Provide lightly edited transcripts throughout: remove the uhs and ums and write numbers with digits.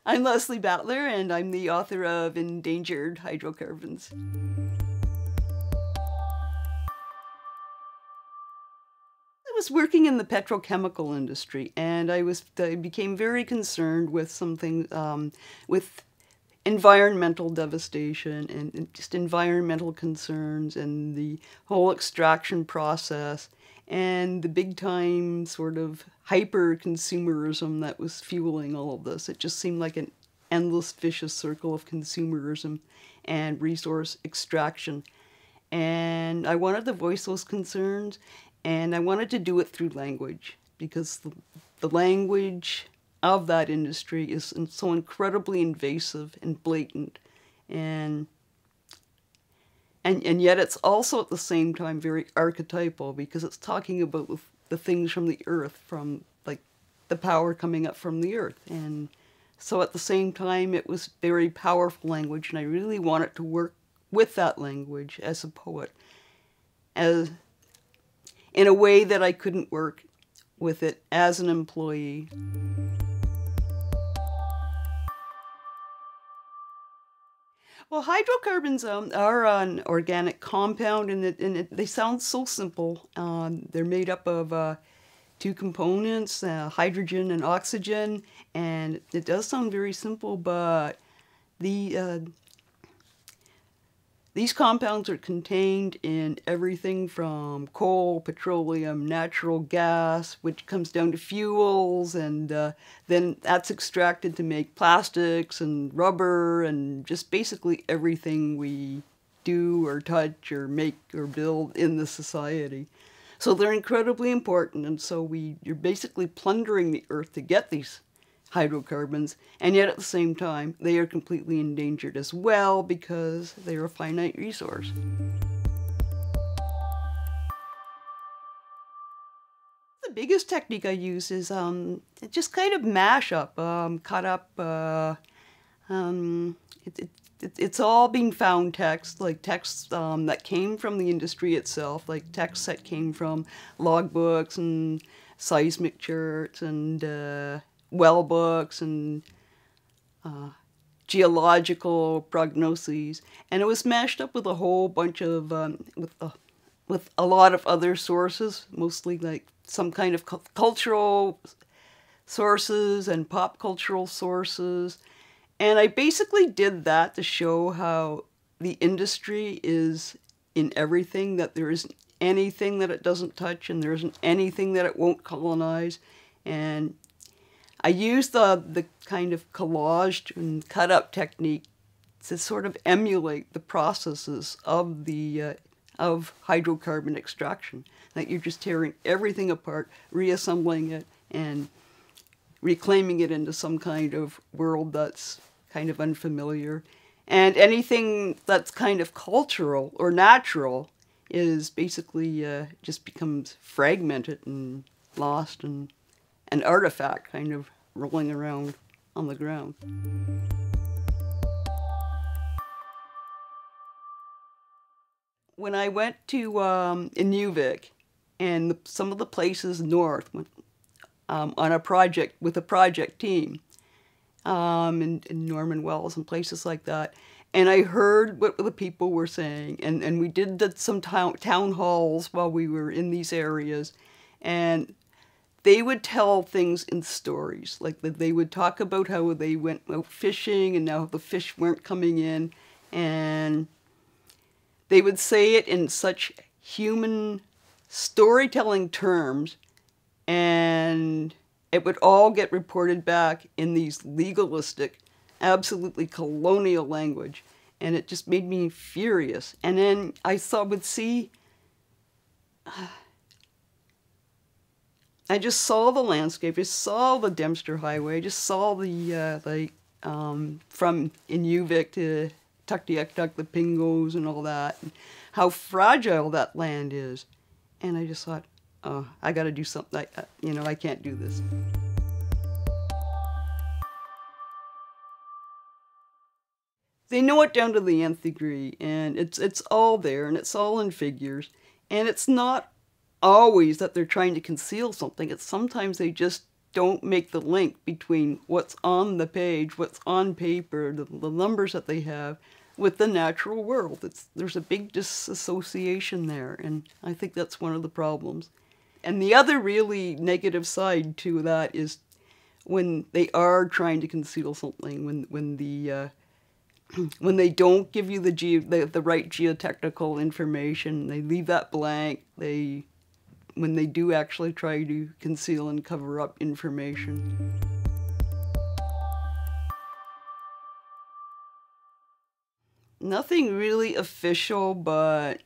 I'm Lesley Battler, and I'm the author of Endangered Hydrocarbons. I was working in the petrochemical industry, and I became very concerned with something, with environmental devastation and just environmental concerns and the whole extraction process and the big time sort of hyper consumerism that was fueling all of this. It just seemed like an endless vicious circle of consumerism and resource extraction. And I wanted to voice those concerns, and I wanted to do it through language, because the language of that industry is so incredibly invasive and blatant, and yet it's also at the same time very archetypal, because it's talking about the things from the earth, from like the power coming up from the earth. And so at the same time it was very powerful language, and I really wanted to work with that language as a poet, as in a way that I couldn't work with it as an employee. Well, hydrocarbons are an organic compound, and they sound so simple. They're made up of two components, hydrogen and oxygen, and it does sound very simple, but these compounds are contained in everything from coal, petroleum, natural gas, which comes down to fuels, and then that's extracted to make plastics and rubber and just basically everything we do or touch or make or build in the society. So they're incredibly important, and so you're basically plundering the earth to get these hydrocarbons, and yet at the same time they are completely endangered as well, because they are a finite resource. The biggest technique I use is just kind of mashup, cut up. It's all being found text, like texts that came from the industry itself, like texts that came from logbooks and seismic charts and well books and geological prognoses, and it was mashed up with a whole bunch of with a lot of other sources, mostly like some kind of cultural sources and pop cultural sources. And I basically did that to show how the industry is in everything, that there isn't anything that it doesn't touch, and there isn't anything that it won't colonize. And I used the kind of collaged and cut up technique to sort of emulate the processes of of hydrocarbon extraction. That you're just tearing everything apart, reassembling it, and reclaiming it into some kind of world that's kind of unfamiliar. And anything that's kind of cultural or natural is basically just becomes fragmented and lost, and an artifact kind of rolling around on the ground. When I went to Inuvik and some of the places north on a project with a project team in Norman Wells and places like that, and I heard what the people were saying, and we did some town halls while we were in these areas, and they would tell things in stories. Like they would talk about how they went out fishing and now the fish weren't coming in, and they would say it in such human storytelling terms, and it would all get reported back in these legalistic, absolutely colonial language, and it just made me furious. And then I would see, I just saw the landscape, just saw the Dempster Highway, just saw the from Inuvik to Tuktoyaktuk, the Pingos and all that, and how fragile that land is. And I just thought, oh, I got to do something. I can't do this. They know it down to the nth degree, and it's all there, and it's all in figures, and it's not always that they're trying to conceal something. It's sometimes they just don't make the link between what's on the page, what's on paper, the numbers that they have, with the natural world. There's a big disassociation there, and I think that's one of the problems. And the other really negative side to that is when they are trying to conceal something, when they don't give you the right geotechnical information, they leave that blank. When they do actually try to conceal and cover up information. Nothing really official, but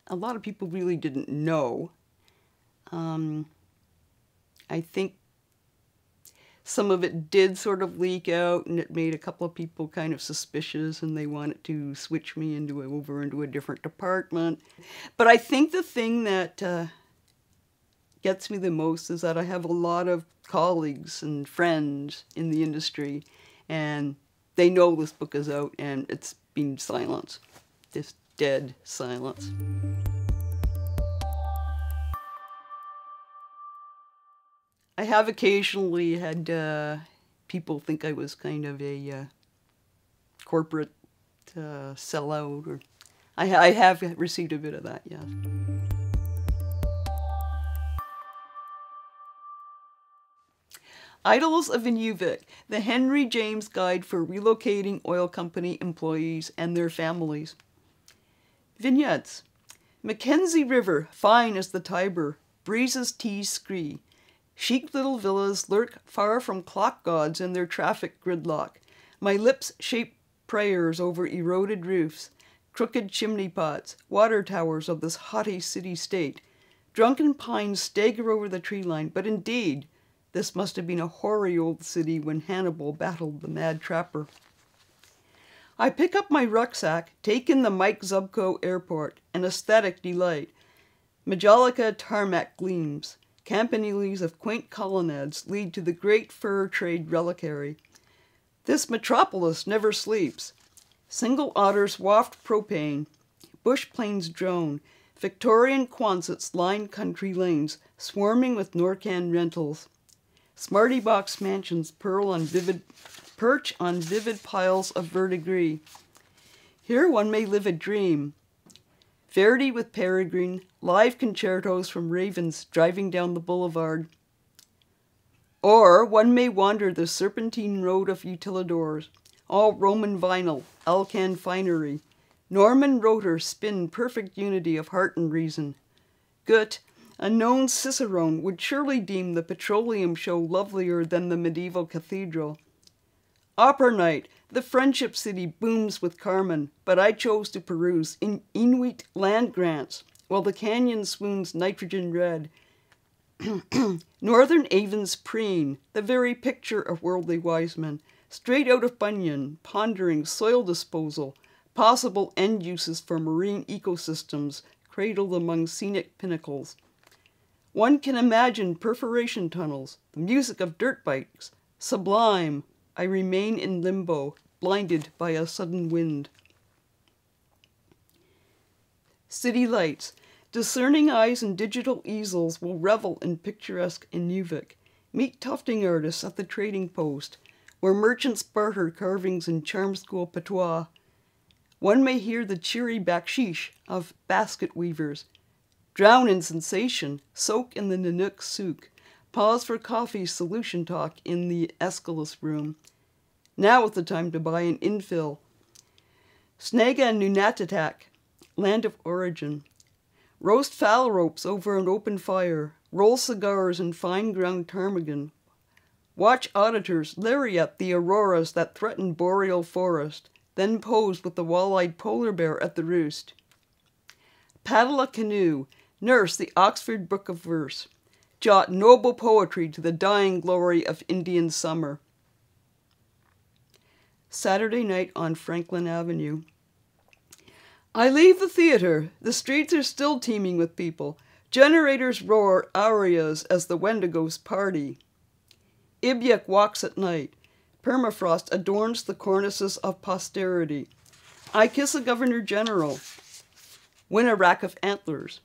a lot of people really didn't know. I think some of it did sort of leak out, and it made a couple of people kind of suspicious, and they wanted to switch me over into a different department. But I think the thing that gets me the most is that I have a lot of colleagues and friends in the industry, and they know this book is out, and it's been silence. Just dead silence. I have occasionally had people think I was kind of a corporate sellout, or I have received a bit of that, yes. Idols of Inuvik, the Henry James Guide for Relocating Oil Company Employees and Their Families. Vignettes. Mackenzie River, fine as the Tiber, breezes tease scree. Chic little villas lurk far from clock gods in their traffic gridlock. My lips shape prayers over eroded roofs, crooked chimney pots, water towers of this haughty city-state. Drunken pines stagger over the tree line, but indeed, this must have been a hoary old city when Hannibal battled the mad trapper. I pick up my rucksack, take in the Mike Zubko Airport, an aesthetic delight. Majolica tarmac gleams. Campaniles of quaint colonnades lead to the great fur trade reliquary. This metropolis never sleeps. Single otters waft propane. Bush planes drone. Victorian Quonsets line country lanes, swarming with Norcan rentals. Smarty box mansions perch on vivid piles of verdigris. Here one may live a dream. Verdi with Peregrine, live concertos from ravens driving down the boulevard. Or one may wander the serpentine road of utilidors, all Roman vinyl, Alcan finery. Norman rotor spin perfect unity of heart and reason. Goethe, a known cicerone, would surely deem the petroleum show lovelier than the medieval cathedral. Opera night, the friendship city booms with Carmen, but I chose to peruse Inuit land grants, while the canyon swoons nitrogen red. Northern Avon's preen, the very picture of worldly wise men, straight out of Bunyan, pondering soil disposal, possible end uses for marine ecosystems, cradled among scenic pinnacles. One can imagine perforation tunnels, the music of dirt bikes. Sublime, I remain in limbo, blinded by a sudden wind. City lights. Discerning eyes and digital easels will revel in picturesque Inuvik. Meet tufting artists at the trading post, where merchants barter carvings in charm school patois. One may hear the cheery bakshish of basket weavers. Drown in sensation, soak in the Nanook souk. Pause for coffee solution talk in the Aeschylus room. Now is the time to buy an infill. Snaga Nunatatak, land of origin. Roast fowl ropes over an open fire. Roll cigars in fine ground ptarmigan. Watch auditors lariat the auroras that threaten boreal forest. Then pose with the wall-eyed polar bear at the roost. Paddle a canoe. Nurse the Oxford Book of Verse. Jot noble poetry to the dying glory of Indian summer. Saturday night on Franklin Avenue. I leave the theater. The streets are still teeming with people. Generators roar arias as the Wendigos party. Ibyuk walks at night. Permafrost adorns the cornices of posterity. I kiss a governor general. Win a rack of antlers.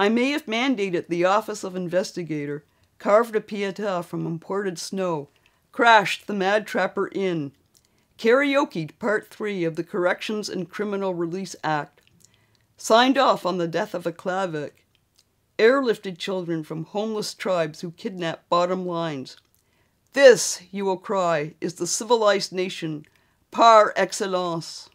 I may have mandated the office of investigator. Carved a pieta from imported snow. Crashed the Mad Trapper Inn. Karaoke'd Part 3 of the Corrections and Criminal Release Act. Signed off on the death of a Klavik. Airlifted children from homeless tribes who kidnap bottom lines. This, you will cry, is the civilized nation, par excellence.